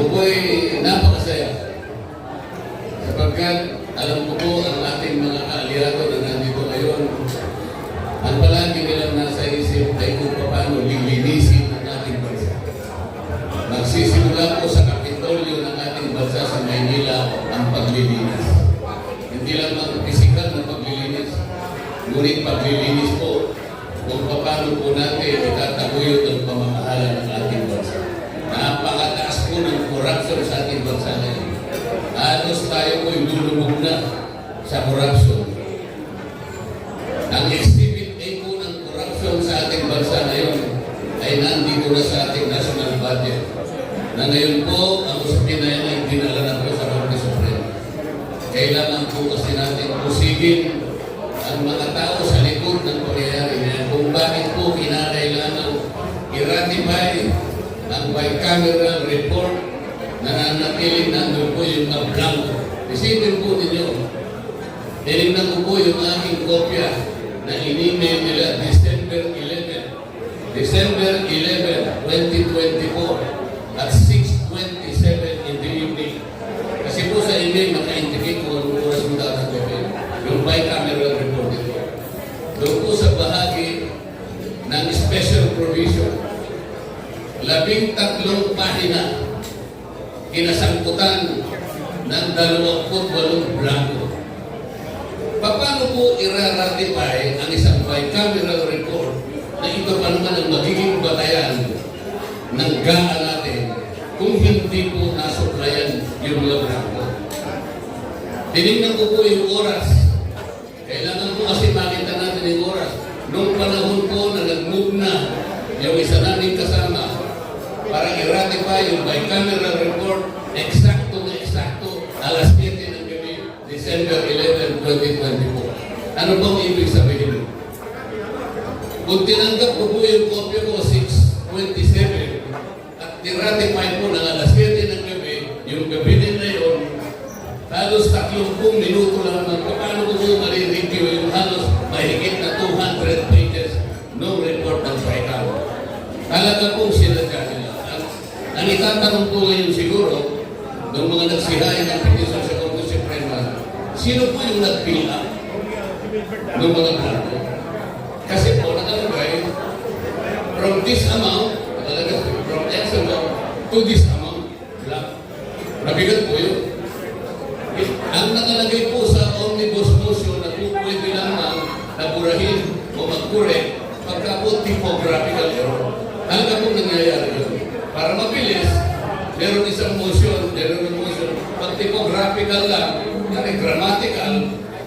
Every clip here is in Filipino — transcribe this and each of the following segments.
Ako po'y napakasaya sapagkat alam ko po ang ating mga kaalyado na nandito ngayon. Ang palagi nilang nasa isip ay kung paano lilinisin ang ating bansa. Magsisimula po sa Kapitolyo ng ating bansa sa Maynila ang paglilinis. Hindi lang ang pisikal na paglilinis, ngunit paglilinis po kung paano po natin itataguyod ang pamamahala ng ating bansa. Napakataas po ng korupsyon sa ating bansa ngayon. Halos tayo po'y lulubog na sa korupsyon. Ang exhibit A po ng korupsyon sa ating bansa ngayon ay nandito na sa ating national budget. Na ngayon po, ang usapin na yan ay dinala na po sa Korte Suprema. Kailangan po kasi natin pusigin ang mga tao sa likod ng pangyayari niya kung bakit po kinakailangan i-ratify ang bicameral report na nanatiling nandun po yung blanco. Isipin po ninyo, tinignan ko po yung aking kopya na in-email nila December 11, 2024 at 6:27 in the evening. Kasi po sa email, maka-indicate kung anong oras mo tatanggapin. Yung bicameral report ito. Doon po sa bahagi ng special provision, 13 pahina kinasangkutan ng 28 blanco. Paano po i-ratify ang isang bicameral report na ito pa naman ang magiging batayan ng GAA natin kung hindi po nasuklayan yung mga blanco? Tinignan ko po yung oras. Kailangan po kasi makita natin yung oras. Noong panahon po na nag-move na yung isa naming kasama para i-ratify yung bicameral report, eksakto na eksakto, alas 7 ng gabi, December 11, 2024. Ano bang ibig sabihin? Kung tinanggap ko po yung kopya ko 6:27 at i-ratify po ng alas 7 ng gabi, yung gabi din na yun, halos 30 minuto lang naman. Paano ko po mali-review yung halos mahigit na 200 pages ng report ng FICAM? Talaga pong sinadya nila. Ang itatanong po ngayon siguro, ng mga nagsihain ng petisyon sa Korte Suprema, sino po yung nag-fill up ng mga blanco? Kasi po, nakalagay, from this amount, nakalagay, from X amount to this amount, blank. Nabigat po yun. Ang nakalagay po sa omnibus motion na po pwede lamang naburahin o mag-correct pagka po typographical error. Hanggang po nangyayari yun. Para mabilis, meron isang motion, pag typographical lang, yung grammatical,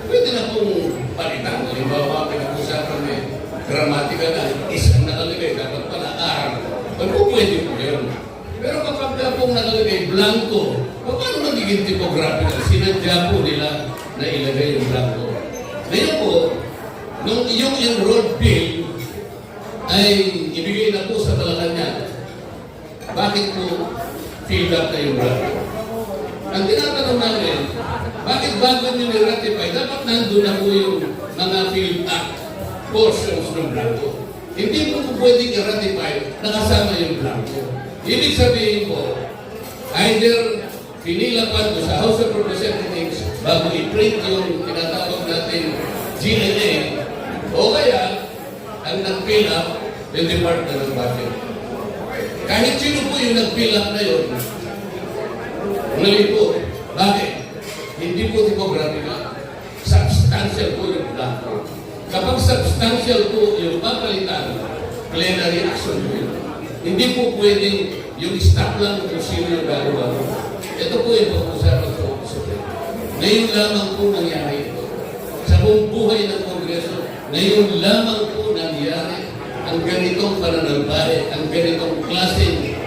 pwede na pong palitan. Halimbawa, pinag-usapan may grammatical na, isang nakalagay, dapat pala R. Pag po pwede po yun. Pero kapag na pong nakalagay blanco, paano magiging typographical? Sinadya po nila na ilagay yung blanco. Ngayon po, nung yung enrolled bill ay ibigay na po sa Malacanang, bakit po filled up na yung blanco? Ang tinatanong natin, bakit bago nyo ni-ratify, dapat nandun na po yung mga filled up portions ng blanco. Hindi po pwedeng i-ratify nakasama yung blanco. Ibig sabihin po, either pinilapan ko sa House of Representatives bago i-print yung tinatawag natin GNA, o kaya ang nag-fill up yung Department of Budget. Kahit sino po yung nag-fill up na yun, mali po. Bakit? Hindi po typographical. Substantial po yung blanco. Kapag substantial po yung papalitan, plenary action po yun. Hindi po pwedeng yung stop lang kung sino yung gagawa. Ito po yung pag-usapan sa Supreme. Ngayon lamang po nangyari ito. Sa buong buhay ng Kongreso, ngayon lamang po nangyari ang ganitong pananalbahe, ang ganitong klaseng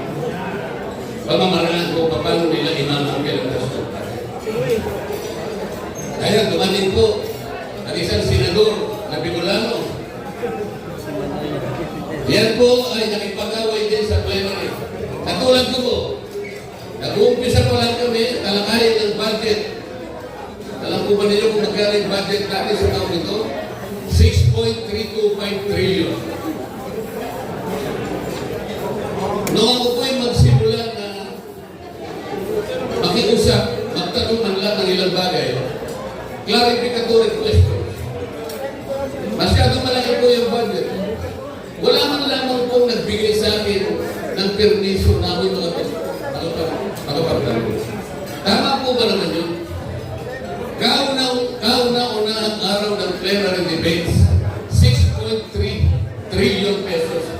pamamaraan ko paano nila imamangkil ang gusto. Kaya dumating po ang isang senador na Bicolano. Yan po ay nakipag-away din sa plenary. Katulad ko po, nag-uumpisa pa lang kami, talakayin ng budget. Alam po ba ninyo kung magkano yung budget natin sa taon ito? 6.325 trillion. Noong ako po ay magsimula na makiusap, magtanong man lang ng ilang bagay, clarificatory questions. Masyado malaki po yung budget. Wala man lamang pong nagbigay sa akin ng permiso na ako'y makapagtanong. Tama po ba naman yun? Kauna-unahang araw ng plenary debates, 6.3 trillion pesos.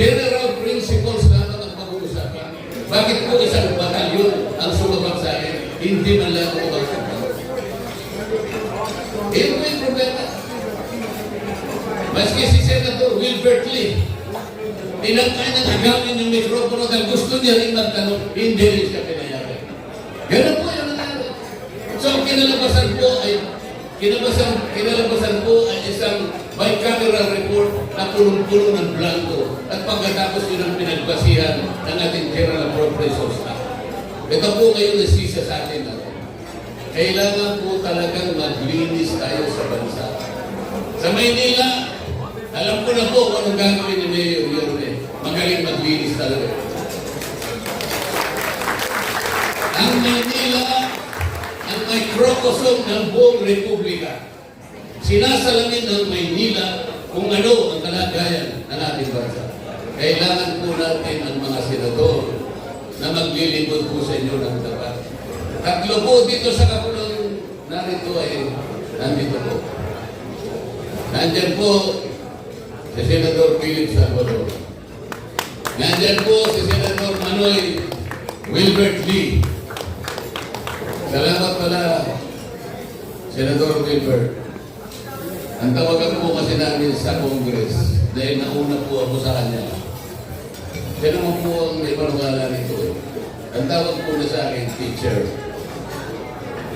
General principles lamang ang pag-uusapan. Bakit po isang batalyon ang sumabag sa akin? Hindi man lang ako magsasabi. Ito yung problema. Maski si Senator Wilbert Lee, tinangkay ng agawin yung mikropono dahil gusto niya rin magtanong, hindi rin siya pinayagan. Ganun po yung nangyari. So, kinalabasan po ay isang bicameral report na punong-puno ng blanco at pagkatapos yun ang pinagbasihan ng ating General Appropriations Act. Ito po ngayon nasisa sa atin natin. Kailangan po talagang maglinis tayo sa bansa. Sa Maynila, alam ko na po kung anong gagawin ni Mayor Yorme. Magaling maglinis talaga. Ang Maynila, ang microcosm ng buong Republika. Sinasalamin ng Maynila kung ano ang kalagayan ng ating bansa. Kailangan po natin ang mga senador na maglilingkod po sa inyo ng tapat. Tatlo po dito sa kapulong narito ay nandito po. Nandyan po si Senador Philip Salvador. Nandyan po si Senador Manoy Wilbert Lee. Salamat pala, Senador Wilbert. Ang tawagan po kasi namin sa Congress dahil nauna po ako sa kanya. Siya naman po ang may panungala nito. Ang tawag po na sa akin, teacher.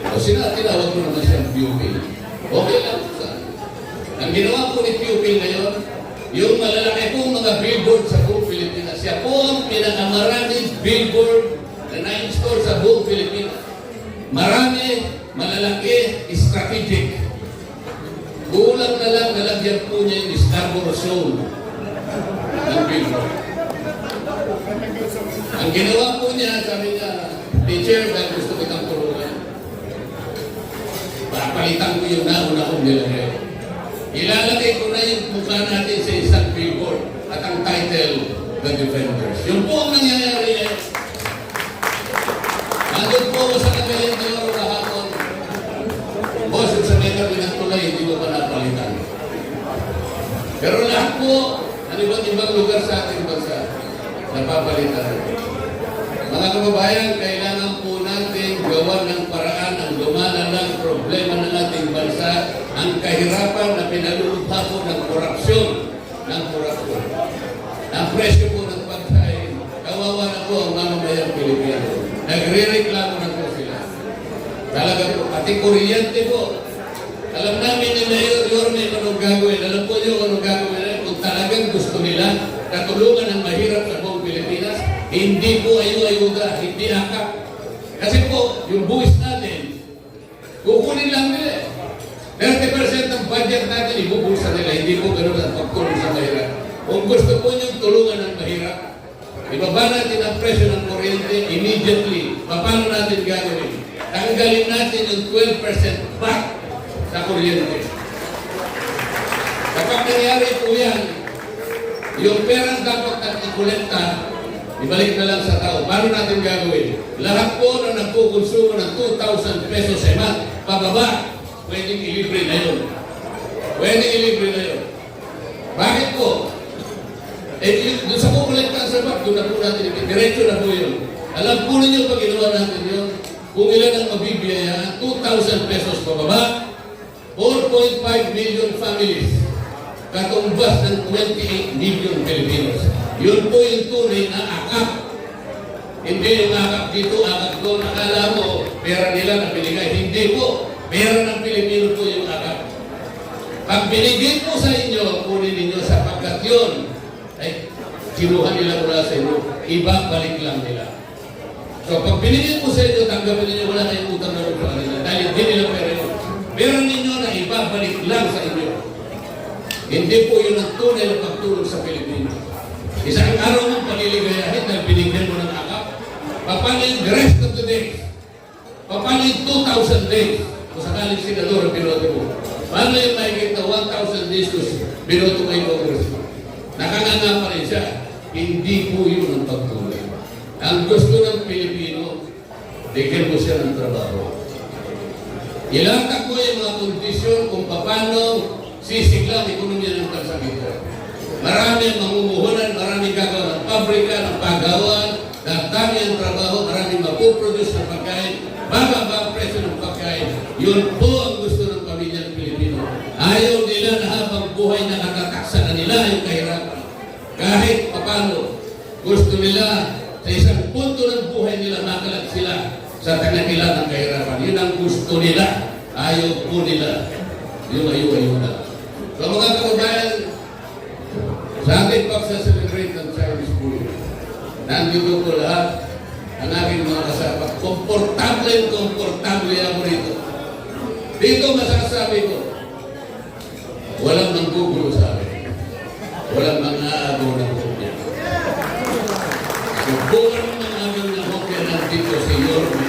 O tinawag mo naman siyang pupil. Okay lang po sa akin. Ang ginawa po ni pupil ngayon, yung malalaki pong mga billboard sa buong Pilipinas. Siya po ang pinakamaraming billboard na na-install sa buong Pilipinas. Marami, malalaki, strategic. Kulang na lang, nalagyan po niya yung Scarborough Zone ng billboard. Ang ginawa po niya, sabi niya, teacher, dahil gusto kitang tulungan. Papalitan ko yung nauna kong nilagay. Ilalagay ko na yung mukha natin sa isang billboard at ang title, The Defenders. Yung po ang nangyayari eh. Nandun po ako sa Cagayan de Oro kahapon. Boss, yung sa mega pinagtulay, hindi ko pa napalitan. Pero lahat po, ano ba't ibang lugar sa ating bansa, napapalitan. Mga kababayan, kailangan po natin gawa ng paraan ang lumalalang problema ng ating bansa, ang kahirapan na pinalulubha po ng korupsyon. Ang presyo po ng pagkain, kawawa na po ang mamamayang Pilipino. Nagre-reklamo na po sila. Talaga po, pati kuryente po. Alam namin ni Mayor Yorme kung anong gagawin. Alam po nyo kung anong gagawin. Kung talagang gusto nila katulungan ng mahirap sa buong Pilipinas, hindi po ayuda, hindi akap. Kasi po, yung buwis natin, kukunin lang nila. 30% ng budget natin, ibubusa nila. Hindi po ganun ang pagtulong sa mahirap. Kung gusto po nyo tulungan ng mahirap, ibaba natin ang presyo ng kuryente immediately. Paano natin gagawin? Tanggalin natin yung 12% back sa kuryente. Kapag nangyari po yan, yung perang dapat natin ikolekta, ibalik na lang sa tao. Paano natin gagawin? Lahat po na nagkukonsumo ng 2,000 pesos a month, pababa, pwedeng ilibre na yun. Pwedeng ilibre na yun. Bakit po? Doon sa kukolekta sa bank, doon na po natin, diretso na po yun. Alam po ninyo pag ginawa natin yun, kung ilan ang mabibiyayaan, 2,000 pesos pababa, 4.5 million families, katumbas ng 28 million Filipinos. Yun po yung tunay na akap. Hindi yung akap dito, akap doon. Akala mo, pera nila na binigay. Hindi po. Pera ng Pilipino po yung akap. Pag binigay po sa inyo, kunin ninyo sapagkat yun, ay kinuha nila mula sa inyo, iba balik lang nila. So pag binigay po sa inyo, tanggapin ninyo, wala kayong utang na lupa nila. Dahil hindi nila pera yun. Pera ninyo na iba balik lang sa inyo. Hindi po yun ang tunay na pagtulong sa Pilipinas. Isang araw mong paniligayahin dahil binigyan mo ng akap. Paano yung the rest of the day? Paano yung 2,000 days? Kung sakaling senador ang binoto mo. Paano yung mahigit na 1,000 days kung binoto mo yung congressman? Nakanganga pa rin siya. Hindi po yun ang pagtulay. Ang gusto ng Pilipino, bigyan mo siya ng trabaho. Ilangka ko yung mga kondisyon kung paano sisigla ang ekonomiya ng bansa dito. Marami ang mamumuhunan, marami gagawa ng pabrika, ng paggawan, dami ang trabaho, marami mapuproduce ng pagkain, bababa ang presyo ng pagkain. Yun po ang gusto ng pamilya ng Pilipino. Ayaw nila na habang buhay nakatataksa na nila yung kahirapan. Kahit papano, gusto nila sa isang punto ng buhay nila makalag sila sa tanakila ng kahirapan. Yun ang gusto nila. Ayaw po nila. Yung ayaw na. So mga kababayan, sa ating pagsa-celebrate ng Chinese New Year, nandito po lahat ang aking mga kasama. Komportable ako rito. Dito masasabi ko, walang manggugulo sa akin. Walang mga agaw ng hukya. Buwan ng aming na hukya nandito si Yorme.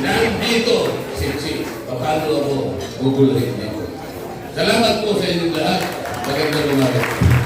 Nandito si paano ako guguluhin dito. Salamat po sa inyong lahat. Magandang umaga.